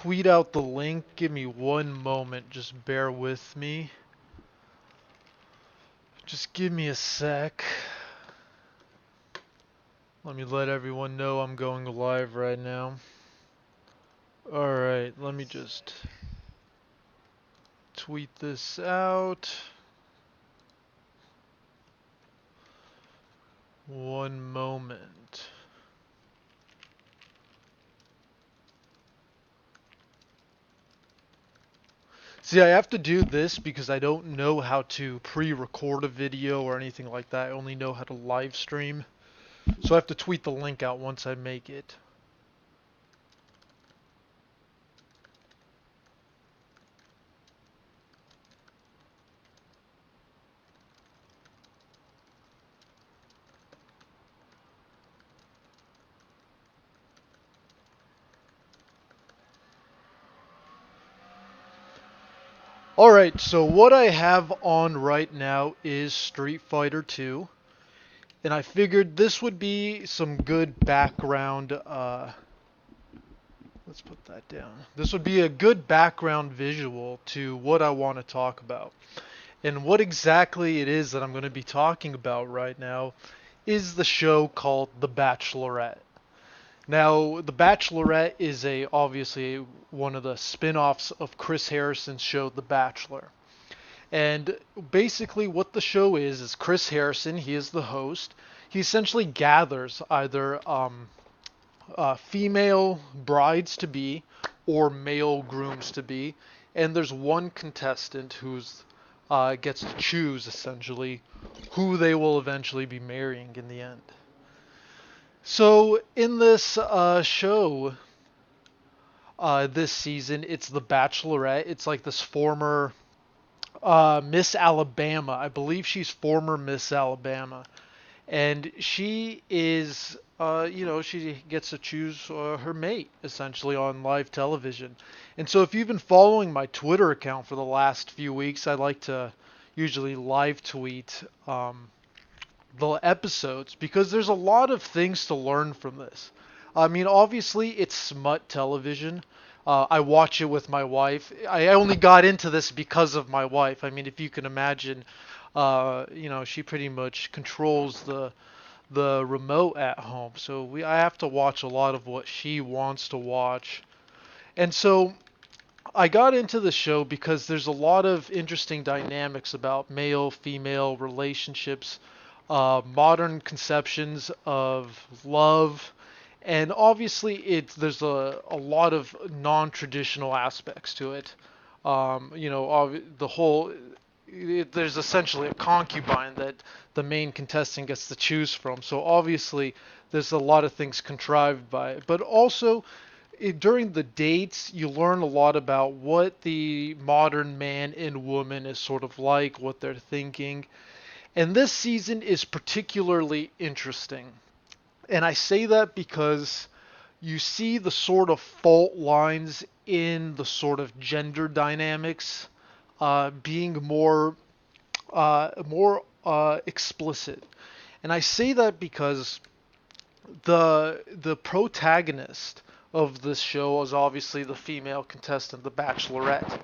tweet out the link. Give me one moment. Just bear with me. Just give me a sec. Let me let everyone know I'm going live right now. Alright, let me just tweet this out. One moment. See, I have to do this because I don't know how to pre-record a video or anything like that. I only know how to live stream. So I have to tweet the link out once I make it. Alright, so what I have on right now is Street Fighter 2. And I figured this would be some good background, let's put that down. This would be a good background visual to what I want to talk about. And what exactly it is that I'm going to be talking about right now is the show called The Bachelorette. Now, The Bachelorette is obviously one of the spin-offs of Chris Harrison's show The Bachelor. And basically what the show is Chris Harrison, he is the host. He essentially gathers either female brides to be or male grooms to be, and there's one contestant who's gets to choose essentially who they will eventually be marrying in the end. So in this show, this season, it's the Bachelorette. It's like this former Miss Alabama. I believe she's former Miss Alabama, and she is, she gets to choose her mate essentially on live television. And so, if you've been following my Twitter account for the last few weeks, I like to usually live tweet the episodes because there's a lot of things to learn from this. I mean, obviously, it's smut television. I watch it with my wife. I only got into this because of my wife. I mean, if you can imagine, she pretty much controls the remote at home. So I have to watch a lot of what she wants to watch. And so I got into the show because there's a lot of interesting dynamics about male female relationships, modern conceptions of love, and obviously there's a lot of non-traditional aspects to it. The whole there's essentially a concubine that the main contestant gets to choose from. So obviously there's a lot of things contrived by it, but also during the dates, you learn a lot about what the modern man and woman is sort of like, what they're thinking. And this season is particularly interesting. And I say that because you see the sort of fault lines in the sort of gender dynamics being more explicit. And I say that because the protagonist of this show is obviously the female contestant, the Bachelorette.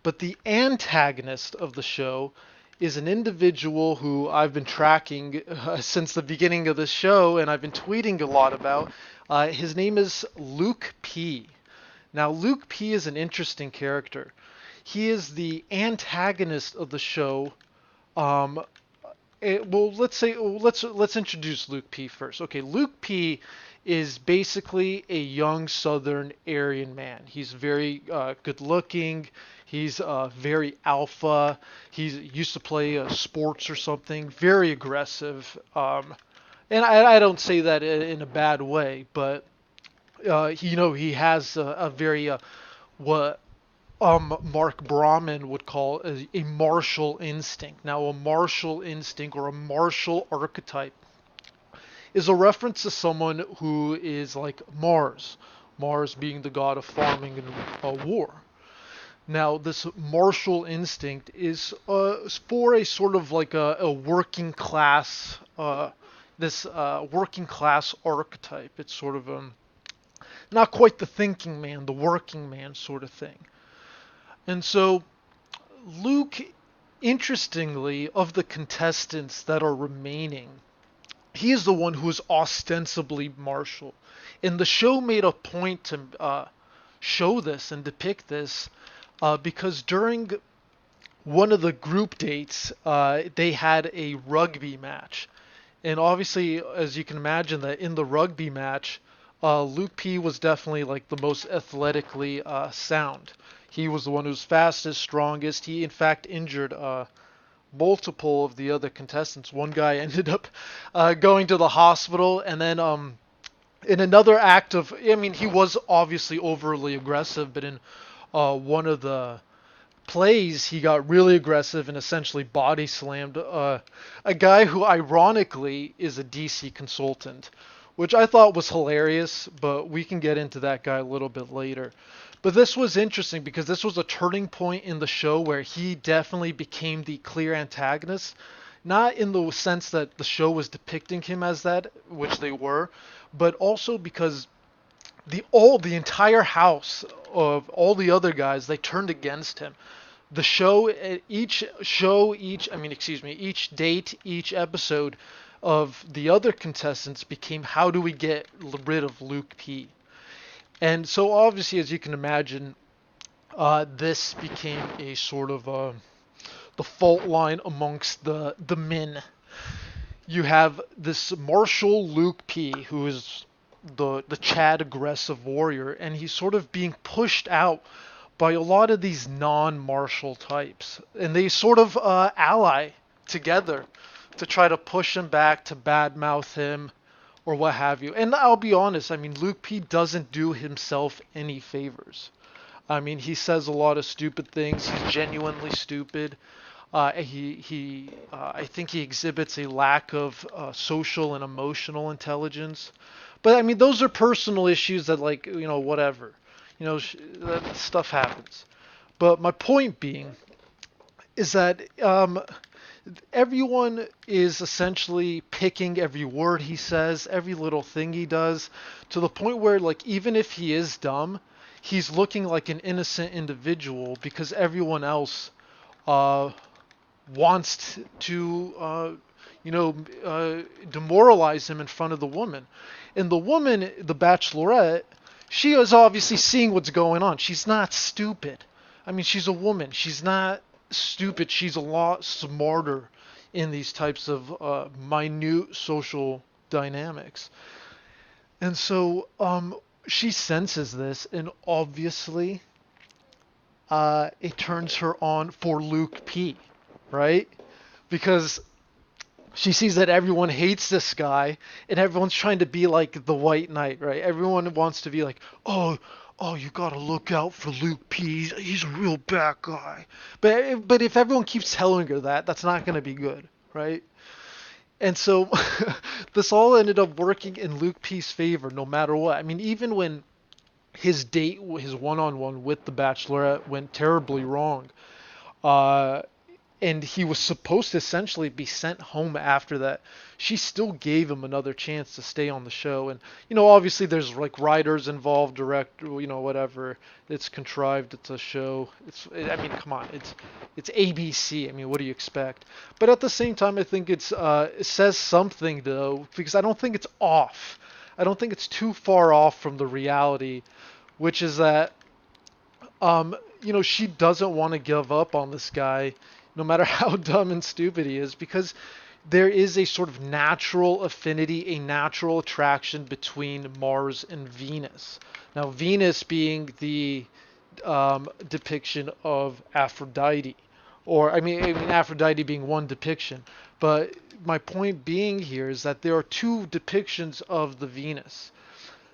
But the antagonist of the show is an individual who I've been tracking since the beginning of the show and I've been tweeting a lot about. His name is Luke P. Now, Luke P is an interesting character. He is the antagonist of the show. Um, let's introduce Luke P first. Okay, Luke P is basically a young Southern Aryan man. He's very good looking. He's very alpha. He used to play sports or something. Very aggressive. And I don't say that in a bad way, but he has a very what Mark Brahman would call a martial instinct. Now, a martial instinct or a martial archetype is a reference to someone who is like Mars, Mars being the god of farming and war. Now, this martial instinct is for a sort of like a working class, this working class archetype. It's sort of not quite the thinking man, the working man sort of thing. And so Luke, interestingly, of the contestants that are remaining, he is the one who is ostensibly martial. And the show made a point to show this and depict this because during one of the group dates, they had a rugby match. And obviously, as you can imagine, that in the rugby match, Luke P was definitely like the most athletically sound. He was the one who was fastest, strongest. He, in fact, injured multiple of the other contestants. One guy ended up going to the hospital, and then in another act of, I mean, he was obviously overly aggressive, but in one of the plays, he got really aggressive and essentially body slammed a guy who ironically is a DC consultant, which I thought was hilarious, but we can get into that guy a little bit later. But this was interesting because this was a turning point in the show where he definitely became the clear antagonist. Not in the sense that the show was depicting him as that, which they were, but also because the entire house of all the other guys, they turned against him. The show, each date, each episode of the other contestants became, how do we get rid of Luke P? And so obviously, as you can imagine, this became a sort of the fault line amongst the men. You have this martial Luke P, who is the Chad aggressive warrior, and he's sort of being pushed out by a lot of these non-martial types, and they sort of ally together to try to push him back, to badmouth him, or what have you. And I'll be honest, I mean, Luke P doesn't do himself any favors. I mean, he says a lot of stupid things. He's genuinely stupid. I think he exhibits a lack of social and emotional intelligence. But I mean, those are personal issues that, like, whatever. That stuff happens. But my point being is that everyone is essentially picking every word he says, every little thing he does, to the point where, like, even if he is dumb, he's looking like an innocent individual because everyone else wants to, demoralize him in front of the woman. And the woman, the Bachelorette, she is obviously seeing what's going on. She's not stupid. I mean, she's a woman. She's not stupid. She's a lot smarter in these types of minute social dynamics. And so she senses this, and obviously it turns her on for Luke P, right? Because she sees that everyone hates this guy, and everyone's trying to be like the White Knight, right? Everyone wants to be like, oh, you gotta look out for Luke P. He's a real bad guy. But if everyone keeps telling her that, that's not gonna be good, right? And so this all ended up working in Luke P's favor, no matter what. I mean, even when his date, his one-on-one with the Bachelorette went terribly wrong, and he was supposed to essentially be sent home after that, she still gave him another chance to stay on the show. And obviously there's like writers involved, director, whatever. It's contrived. It's a show. I mean, come on, it's ABC. I mean, what do you expect? But at the same time, I think it says something though, because I don't think it's off. I don't think it's too far off from the reality, which is that she doesn't want to give up on this guy, no matter how dumb and stupid he is, because there is a sort of natural affinity, a natural attraction between Mars and Venus. Now, Venus being the depiction of Aphrodite, or I mean Aphrodite being one depiction. But my point being here is that there are two depictions of the Venus.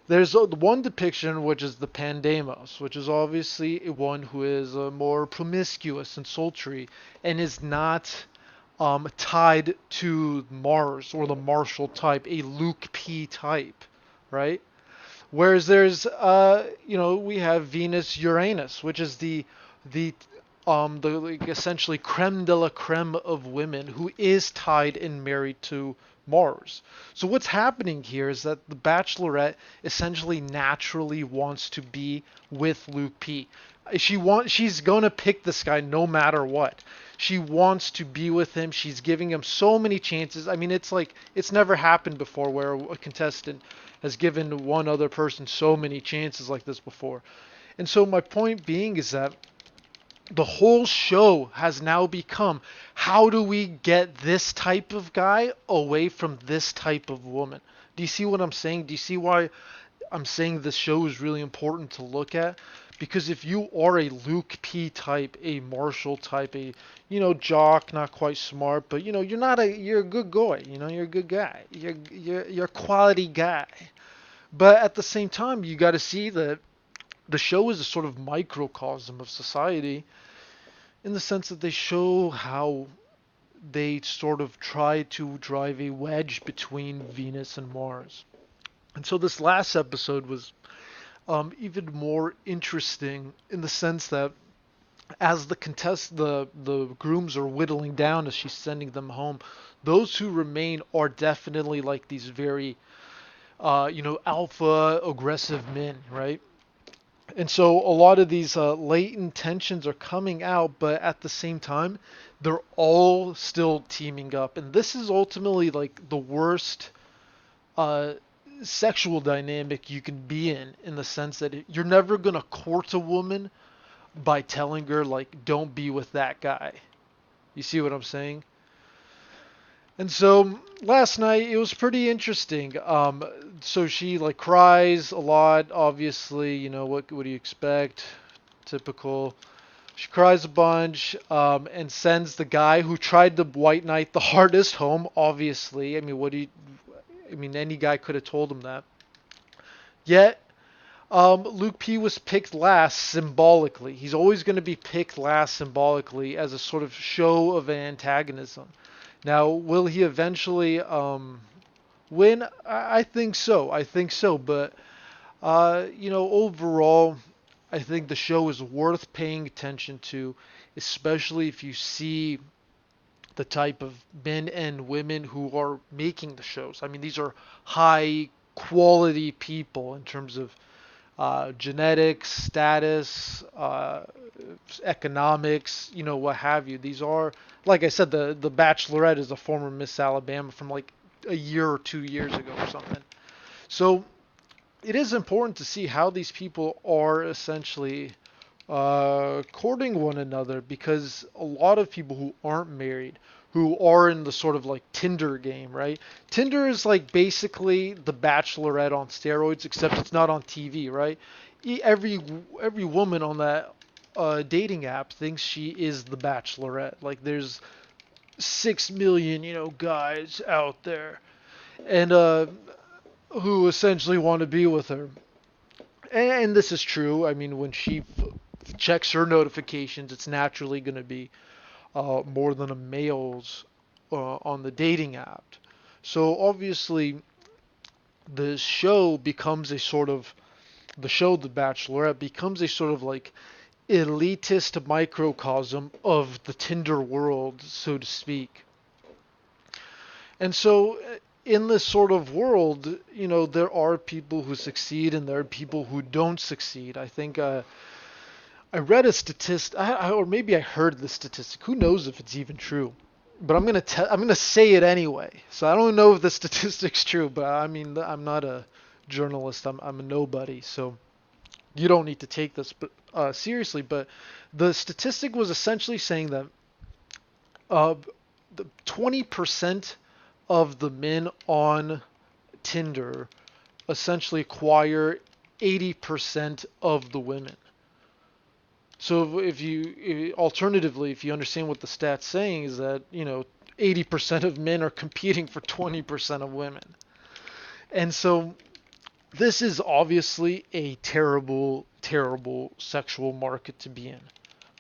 There's one depiction, which is the Pandemos, which is obviously one who is more promiscuous and sultry and is not tied to Mars or the martial type, a Luke P type, right? Whereas there's, we have Venus Uranus, which is the like, essentially creme de la creme of women, who is tied and married to Mars. So what's happening here is that the Bachelorette essentially naturally wants to be with Luke P. She's gonna pick this guy no matter what. She wants to be with him. She's giving him so many chances. I mean, it's like it's never happened before where a contestant has given one other person so many chances like this before. And so my point being is that the whole show has now become, how do we get this type of guy away from this type of woman? Do you see what I'm saying? Do you see why I'm saying this show is really important to look at? Because if you are a Luke P type, a Marshall type, a jock, not quite smart, but you're a good guy, you're a good guy, you're a quality guy. But at the same time, you got to see that the show is a sort of microcosm of society, in the sense that they show how they sort of try to drive a wedge between Venus and Mars. And so this last episode was even more interesting in the sense that as the grooms are whittling down as she's sending them home, those who remain are definitely like these very alpha aggressive men, right? And so a lot of these latent tensions are coming out, but at the same time, they're all still teaming up. And this is ultimately like the worst uh, sexual dynamic you can be in the sense that you're never going to court a woman by telling her, like, don't be with that guy. You see what I'm saying? And so last night it was pretty interesting. So she like cries a lot. Obviously, what do you expect? Typical. She cries a bunch, and sends the guy who tried to white knight the hardest home. Obviously, I mean, any guy could have told him that. Yet, Luke P was picked last symbolically. He's always going to be picked last symbolically as a sort of show of antagonism. Now, will he eventually win? I think so. I think so. But overall, I think the show is worth paying attention to, especially if you see the type of men and women who are making the shows. I mean, these are high quality people in terms of genetics, status, economics, what have you. These are, like I said, the Bachelorette is a former Miss Alabama from like a year or 2 years ago or something. So it is important to see how these people are essentially courting one another, because a lot of people who aren't married, who are in the sort of like Tinder game, right? Tinder is like basically the Bachelorette on steroids, except it's not on TV, right? Every woman on that dating app thinks she is the Bachelorette. Like there's 6 million, guys out there, and who essentially want to be with her. And this is true. I mean, when she checks her notifications, it's naturally going to be more than a male's on the dating app. So obviously, the show becomes a sort of the show The Bachelorette becomes a sort of like elitist microcosm of the Tinder world, so to speak. And so in this sort of world, there are people who succeed and there are people who don't succeed. I think I read a statistic, or maybe I heard the statistic. Who knows if it's even true? But I'm gonna say it anyway. So I don't know if the statistic's true, but I mean I'm not a journalist. I'm a nobody, so you don't need to take this seriously. But the statistic was essentially saying that uh, the 20% of the men on Tinder essentially acquire 80% of the women. So alternatively, if you understand what the stat's saying, is that 80% of men are competing for 20% of women. And so this is obviously a terrible, terrible sexual market to be in,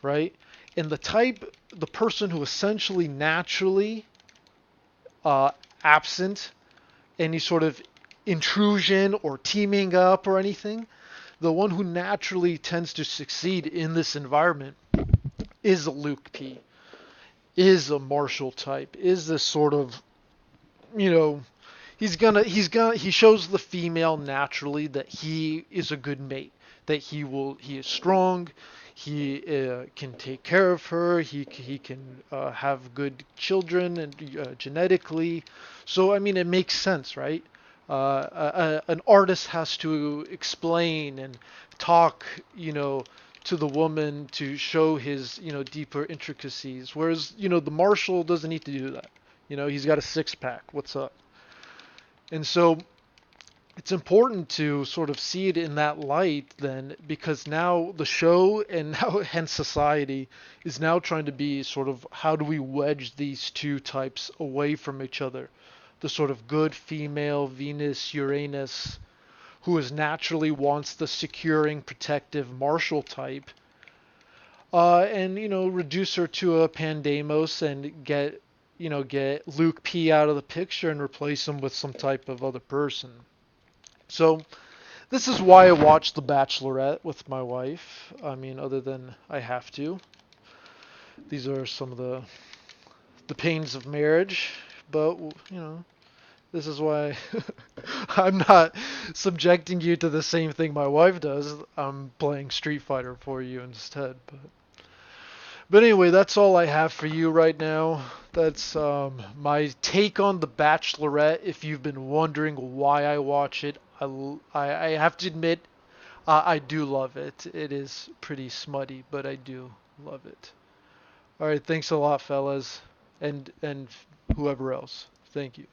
right? And the person who essentially naturally absent any sort of intrusion or teaming up or anything, the one who naturally tends to succeed in this environment is a Luke P, is a Marshall type, is this sort of you know, he shows the female naturally that he is a good mate, that he is strong, he can take care of her, he can have good children and genetically. So I mean, it makes sense, right? An artist has to explain and talk, to the woman to show his, deeper intricacies. Whereas, the marshal doesn't need to do that. He's got a six pack. What's up? And so it's important to sort of see it in that light then, because now the show and now hence society is now trying to be sort of, how do we wedge these two types away from each other? The sort of good female Venus Uranus who is naturally wants the securing protective martial type, and reduce her to a Pandemos and get Luke P out of the picture and replace him with some type of other person. So this is why I watch The Bachelorette with my wife. I mean, other than I have to. These are some of the pains of marriage, but this is why I'm not subjecting you to the same thing my wife does. I'm playing Street Fighter for you instead. But anyway, that's all I have for you right now. That's my take on The Bachelorette. If you've been wondering why I watch it, I have to admit, I do love it. It is pretty smutty, but I do love it. All right, thanks a lot, fellas, and whoever else. Thank you.